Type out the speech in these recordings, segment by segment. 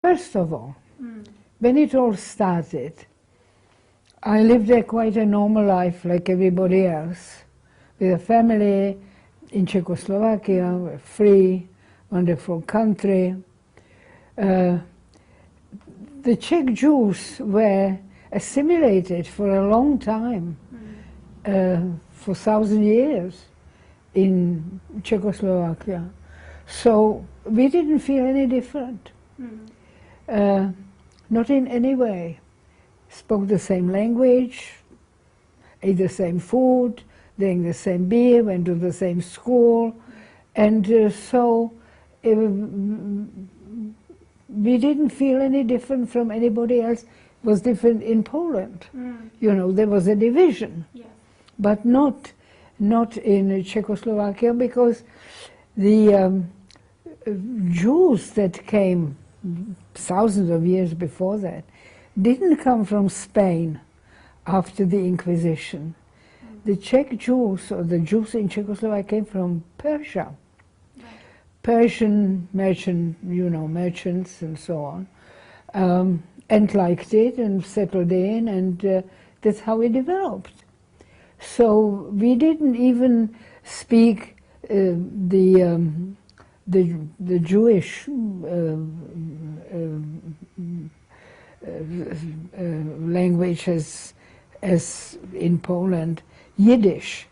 First of all, when it all started, I lived there quite a normal life like everybody else, with a family in Czechoslovakia, a free, wonderful country. The Czech Jews were assimilated for a long time, for 1,000 years in Czechoslovakia. So we didn't feel any different, not in any way. Spoke the same language, ate the same food, drank the same beer, went to the same school, and so we didn't feel any different from anybody else. It was different in Poland. You know, there was a division, but not in Czechoslovakia, because the Jews that came thousands of years before that didn't come from Spain after the Inquisition. The Czech Jews, or the Jews in Czechoslovakia, came from Persia. Persian merchants and so on, and liked it and settled in, and that's how it developed. So we didn't even speak the Jewish language as in Poland, Yiddish,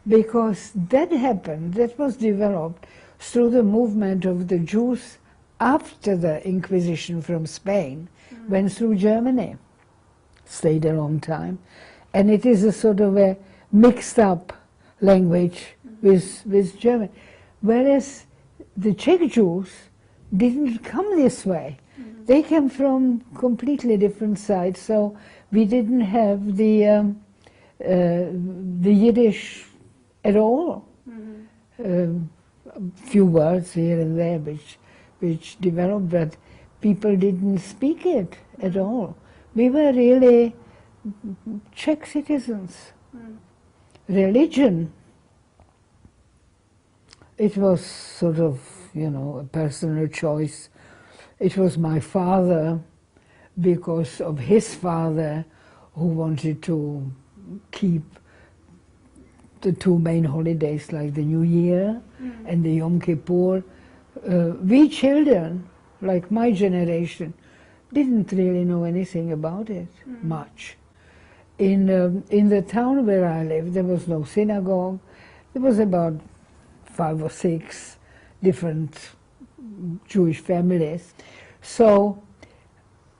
because that happened, that was developed through the movement of the Jews after the Inquisition from Spain, went through Germany, stayed a long time, and it is a sort of a mixed up language with German. Whereas the Czech Jews didn't come this way. They came from completely different sides, so we didn't have the Yiddish at all. A few words here and there which developed, but people didn't speak it at all. We were really Czech citizens. Religion, it was sort of, you know, a personal choice. It was my father, because of his father, who wanted to keep the two main holidays, like the New Year and the Yom Kippur. We children, like my generation, didn't really know anything about it much. In the town where I lived, there was no synagogue. There was about 5 or 6 different Jewish families. So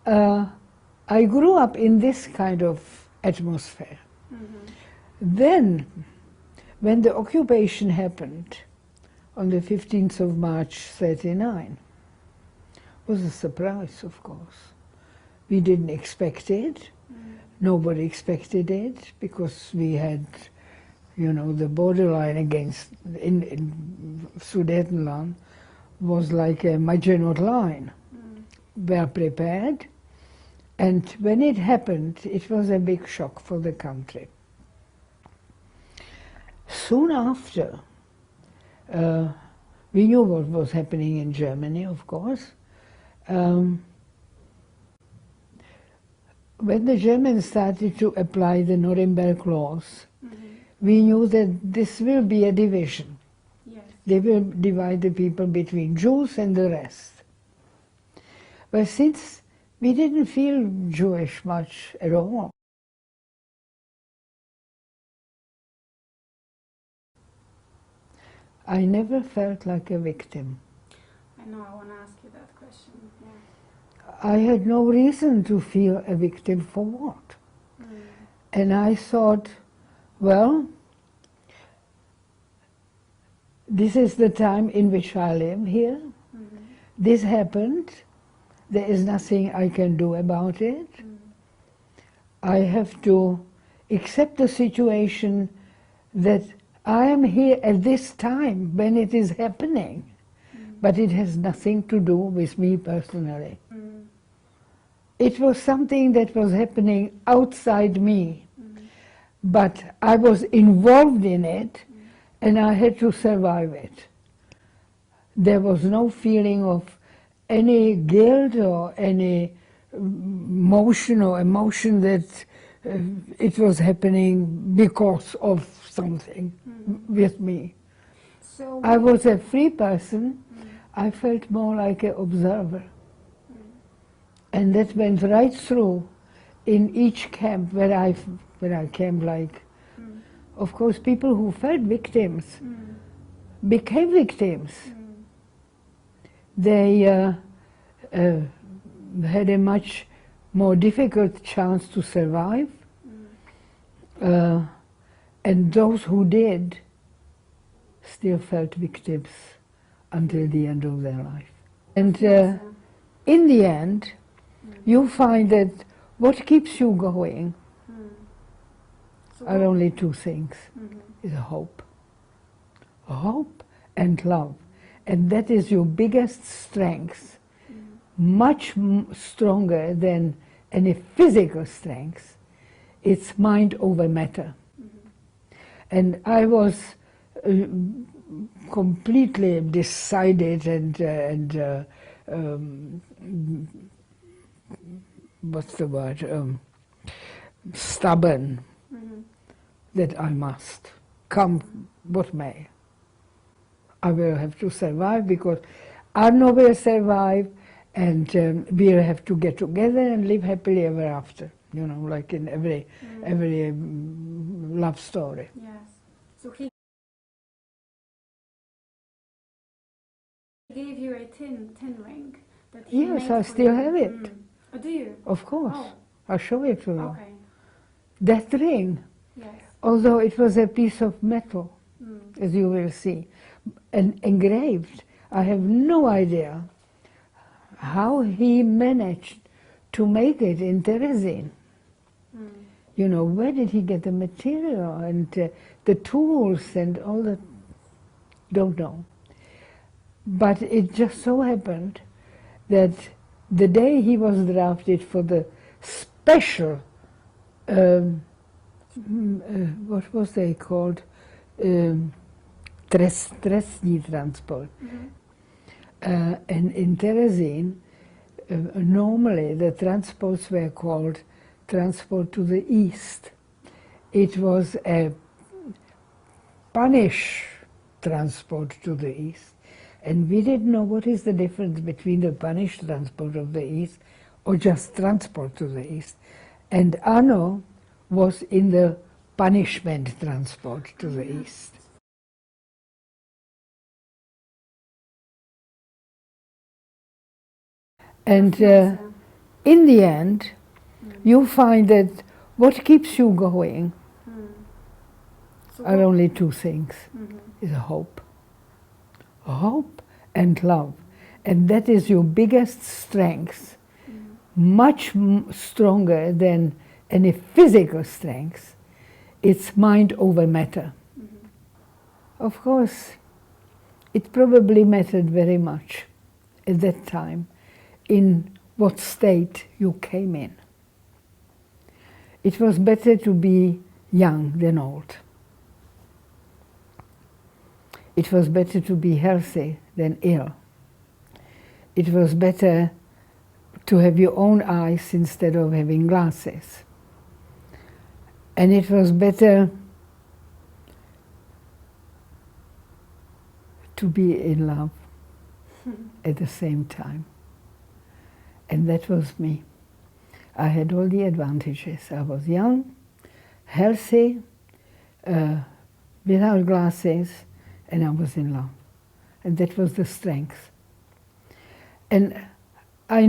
I grew up in this kind of atmosphere. Then, when the occupation happened on the 15th of March, 1939, was a surprise, of course. We didn't expect it. Nobody expected it, because we had, you know, the borderline against, in Sudetenland was like a Maginot line. Well prepared, and when it happened, it was a big shock for the country. Soon after, we knew what was happening in Germany, of course. When the Germans started to apply the Nuremberg laws, we knew that this will be a division. They will divide the people between Jews and the rest. But since we didn't feel Jewish much at all, I never felt like a victim. I know, I want to ask you that question. I had no reason to feel a victim for what? And I thought, well, this is the time in which I live here. This happened. There is nothing I can do about it. I have to accept the situation that I am here at this time when it is happening, but it has nothing to do with me personally. It was something that was happening outside me, but I was involved in it, and I had to survive it. There was no feeling of any guilt or any motion or emotion that it was happening because of something with me. So I was a free person. I felt more like an observer. And that went right through in each camp where I camped, like, of course, people who felt victims became victims. They had a much more difficult chance to survive. And those who did still felt victims until the end of their life. And in the end, you find that what keeps you going are only two things. Is hope. Hope and love. And that is your biggest strength, much stronger than any physical strength. It's mind over matter. And I was completely decided and what's the word, stubborn, that I must, come what may. I will have to survive because Arno will survive, and we'll have to get together and live happily ever after, you know, like in every love story. Yes. So he gave you a tin ring that he Yes, made I for still you. have it. Oh, do you? Of course. Oh. I'll show it to you. Okay. That ring, Yes. although it was a piece of metal, as you will see, and engraved, I have no idea how he managed to make it in Terezin. You know, where did he get the material and the tools and all that? Don't know. But it just so happened that the day he was drafted for the special, what was they called, trestní transport. And in Terezin, normally the transports were called transport to the east. It was a punish transport to the east. And we didn't know what is the difference between the punish transport of the east or just transport to the east. And Arno was in the punishment transport to the east. And in the end, you find that what keeps you going are only two things. Is hope. Hope and love. And that is your biggest strength, much stronger than any physical strength. It's mind over matter. Of course, it probably mattered very much at that time in what state you came in. It was better to be young than old. It was better to be healthy than ill. It was better to have your own eyes instead of having glasses. And it was better to be in love at the same time. And that was me. I had all the advantages. I was young, healthy, without glasses, and I was in love. And that was the strength. And I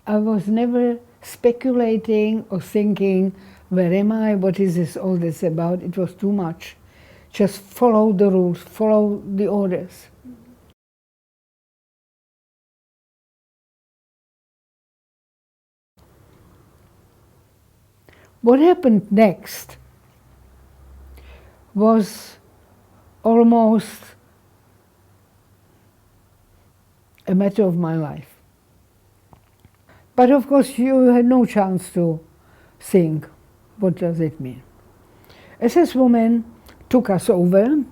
was never speculating or thinking, where am I, what is this, all this about? It was too much. Just follow the rules, follow the orders. What happened next was almost a matter of my life. But of course you had no chance to think, what does it mean? SS woman took us over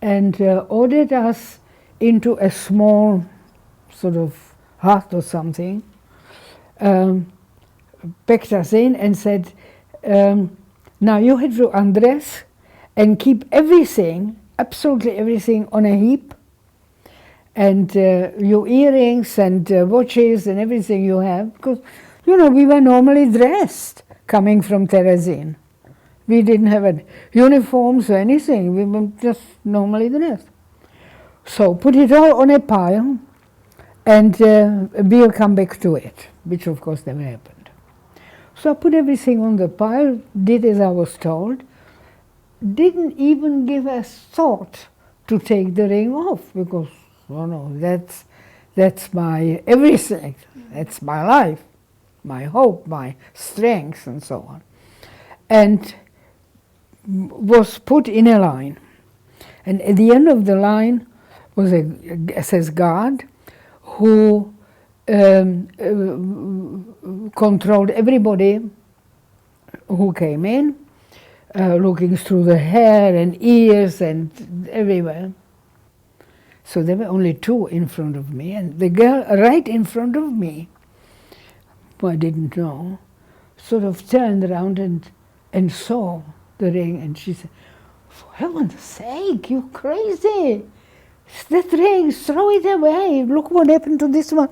and ordered us into a small sort of hut or something, packed us in and said, now you have to undress and keep everything, absolutely everything, on a heap, and your earrings and watches and everything you have, because, you know, we were normally dressed coming from Terezin. We didn't have uniforms or anything, we were just normally dressed. So put it all on a pile, and we'll come back to it, which of course never happened. So I put everything on the pile, did as I was told, didn't even give a thought to take the ring off, because, oh no, that's my everything, that's my life, my hope, my strength, and so on. And was put in a line. And at the end of the line was a SS guard who controlled everybody who came in, looking through the hair and ears and everywhere. So there were only two in front of me, and the girl right in front of me, who I didn't know, sort of turned around and saw the ring, and she said, "For heaven's sake, you crazy! That ring, throw it away. Look what happened to this one."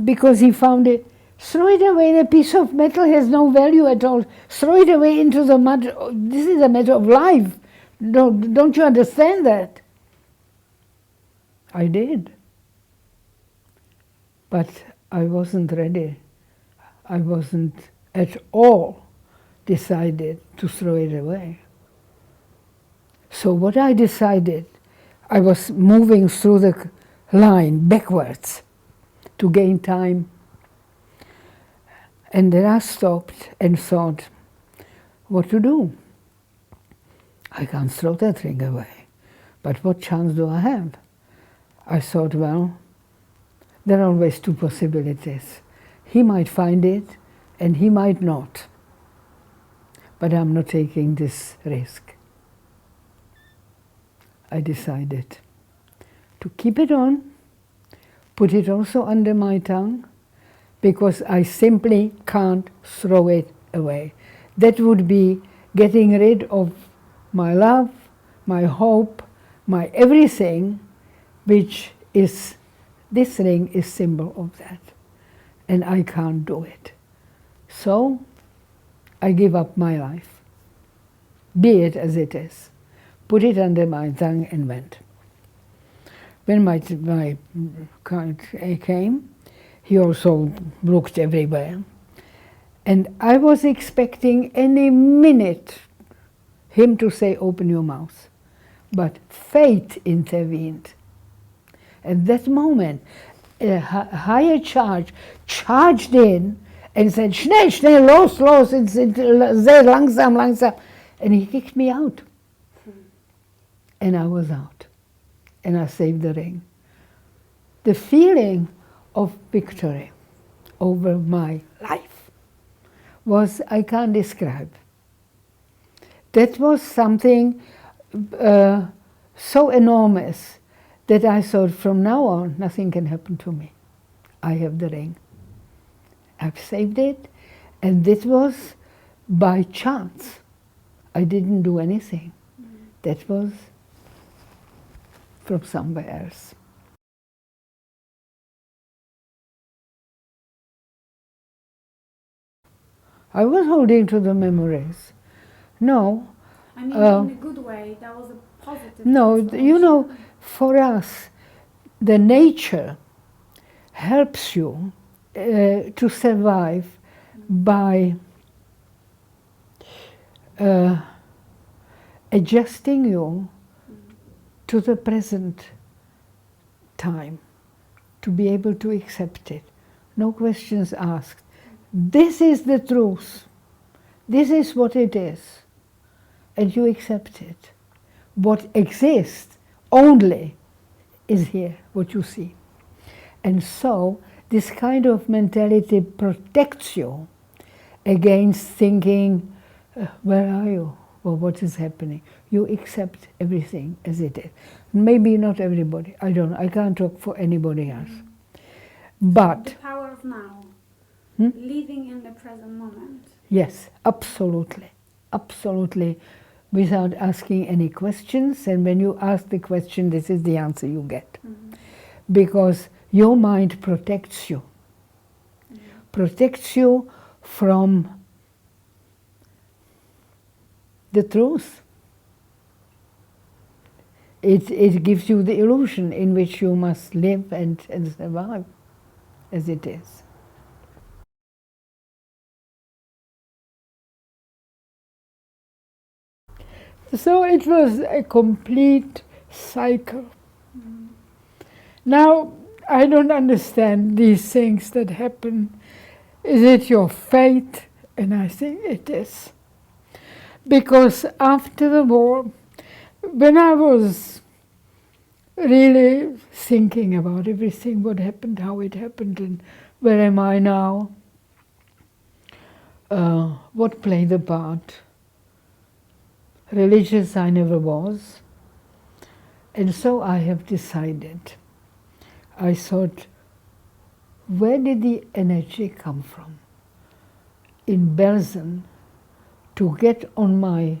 Because he found it. Throw it away. A piece of metal has no value at all. Throw it away into the mud. This is a matter of life. Don't you understand that? I did. But I wasn't ready. I wasn't at all decided to throw it away. So what I decided, I was moving through the line backwards to gain time. And then I stopped and thought, what to do? I can't throw that ring away, but what chance do I have? I thought, well, there are always two possibilities. He might find it and he might not. But I'm not taking this risk. I decided to keep it on, put it also under my tongue, because I simply can't throw it away. That would be getting rid of my love, my hope, my everything, which is, this ring is symbol of that. And I can't do it. So I give up my life, be it as it is. Put it under my tongue and went. When my count came, he also looked everywhere. And I was expecting any minute him to say, "Open your mouth." But fate intervened. At that moment, a higher charge charged in and said, "Schnell, schnell, los, los, sehr langsam, langsam." And he kicked me out. And I was out. And I saved the ring. The feeling of victory over my life was, I can't describe. That was something so enormous that I thought, from now on, nothing can happen to me. I have the ring. I've saved it, and this was by chance. I didn't do anything. That was from somewhere else. I was holding to the memories. No. I mean, in a good way, that was a positive. No, you know, for us, the nature helps you to survive by adjusting you to the present time, to be able to accept it. No questions asked. This is the truth. This is what it is. And you accept it. What exists only is here, what you see. And so this kind of mentality protects you against thinking, where are you? Or what is happening? You accept everything as it is. Maybe not everybody, I don't know, I can't talk for anybody else. But The power of now. Living in the present moment. yes, absolutely, absolutely, without asking any questions. And when you ask the question, this is the answer you get. Because your mind protects you. Protects you from the truth. It gives you the illusion in which you must live and survive as it is. So it was a complete cycle. Now, I don't understand these things that happen. Is it your fate? And I think it is. Because after the war, when I was really thinking about everything, what happened, how it happened, and where am I now, what played the part. Religious I never was, and so I have decided. I thought, where did the energy come from in Belsen to get on my,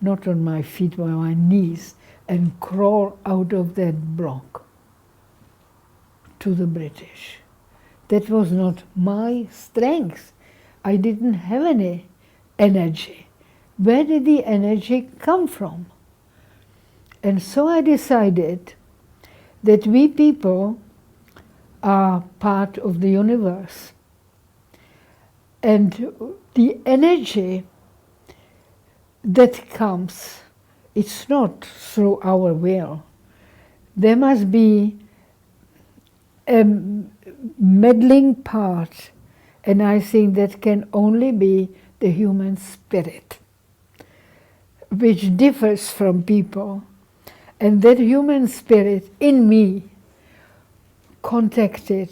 not on my feet, but on my knees, and crawl out of that block to the British? That was not my strength. I didn't have any energy. Where did the energy come from? And so I decided that we people are part of the universe. And the energy that comes, it's not through our will. There must be a meddling part, and I think that can only be the human spirit, which differs from people. And that human spirit in me contacted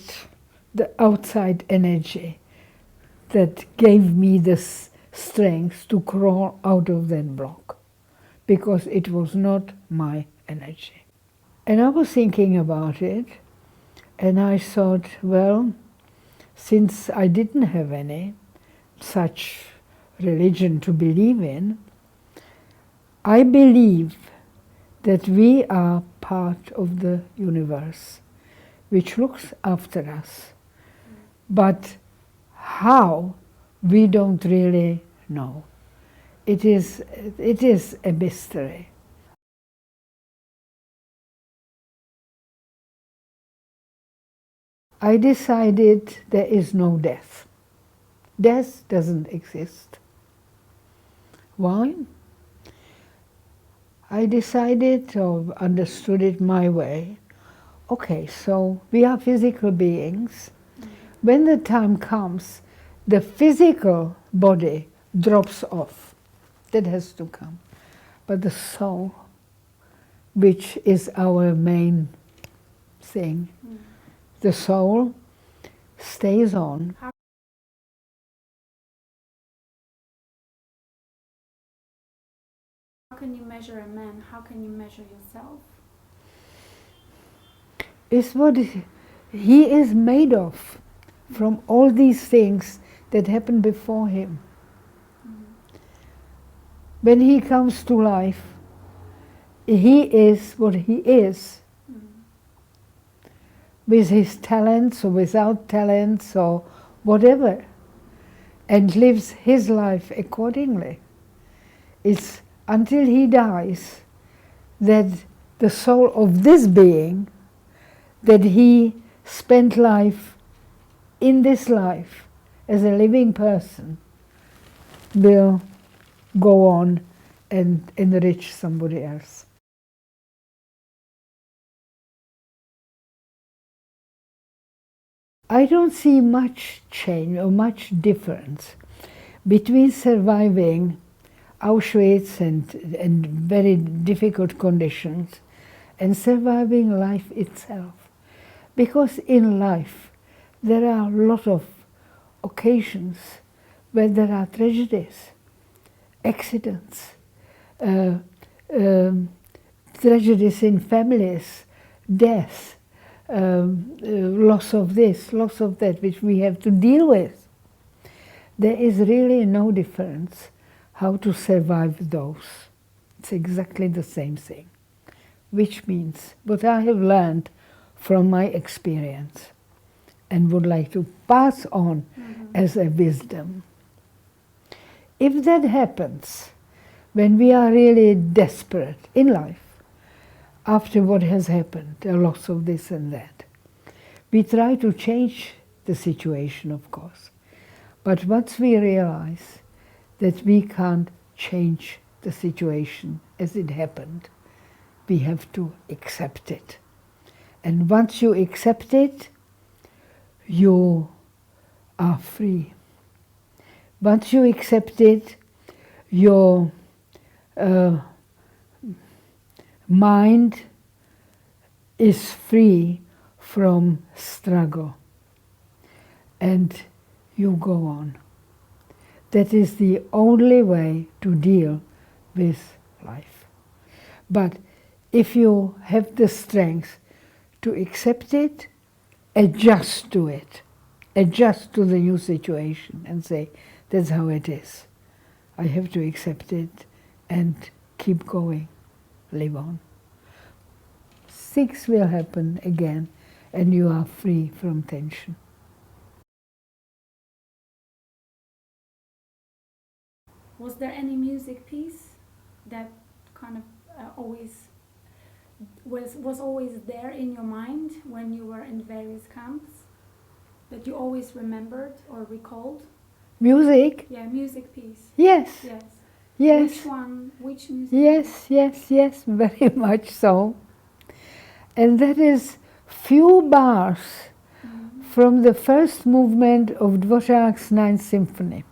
the outside energy that gave me the strength to crawl out of that block, because it was not my energy. And I was thinking about it, and I thought, well, since I didn't have any such religion to believe in, I believe that we are part of the universe, which looks after us. But how, we don't really know. It is a mystery. I decided there is no death. Death doesn't exist. Why? I decided, or understood it my way. Okay, so we are physical beings. When the time comes, the physical body drops off. That has to come. But the soul, which is our main thing, the soul stays on. How can you measure a man? How can you measure yourself? Is what he is made of, from all these things that happened before him. When he comes to life, he is what he is, with his talents or without talents or whatever, and lives his life accordingly. It's until he dies that the soul of this being, that he spent life in this life as a living person, will go on and enrich somebody else. I don't see much change or much difference between surviving Auschwitz and very difficult conditions and surviving life itself. Because in life there are a lot of occasions where there are tragedies, accidents, tragedies in families, death, loss of this, loss of that, which we have to deal with. There is really no difference how to survive those. It's exactly the same thing, which means what I have learned from my experience and would like to pass on as a wisdom. If that happens when we are really desperate in life, after what has happened, a loss of this and that, we try to change the situation, of course. But once we realize that we can't change the situation as it happened, we have to accept it. And once you accept it, you are free. Once you accept it, your mind is free from struggle, and you go on. That is the only way to deal with life. But if you have the strength to accept it, adjust to it, adjust to the new situation and say, that's how it is. I have to accept it and keep going, live on. Things will happen again and you are free from tension. Was there any music piece that kind of was always there in your mind when you were in various camps, that you always remembered or recalled? Music? Yeah, music piece. Yes. Yes. Yes. Which one? Which music? Yes, yes, yes, very much so. And that is few bars from the first movement of Dvořák's Ninth Symphony,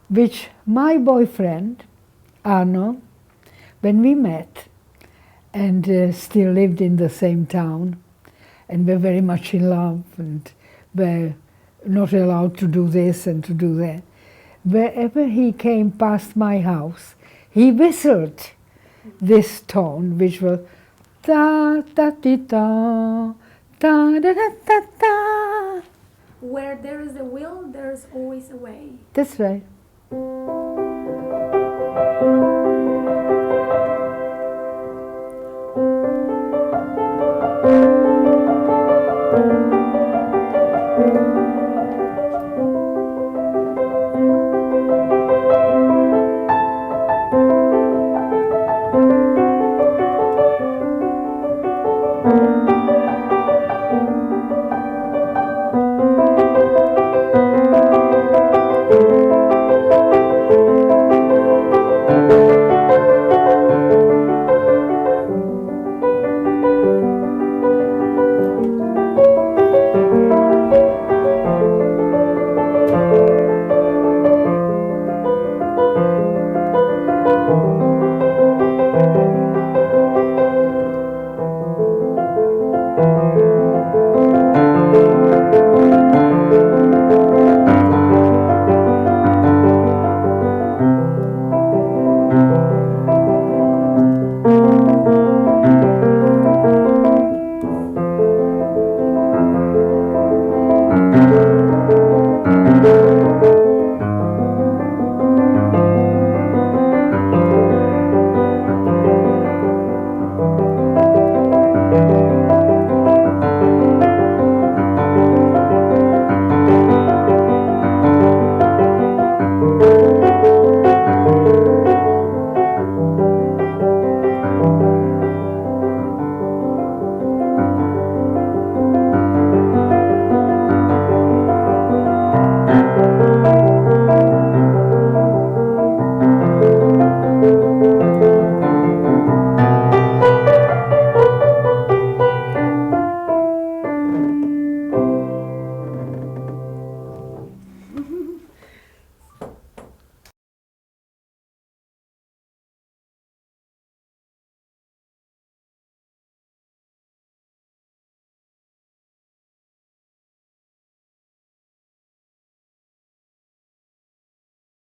which my boyfriend, Arno, when we met and still lived in the same town and were very much in love and were not allowed to do this and to do that, wherever he came past my house, he whistled this tone, which was ta ta ti ta ta da da ta ta. Where there is a will, there is always a way. That's right.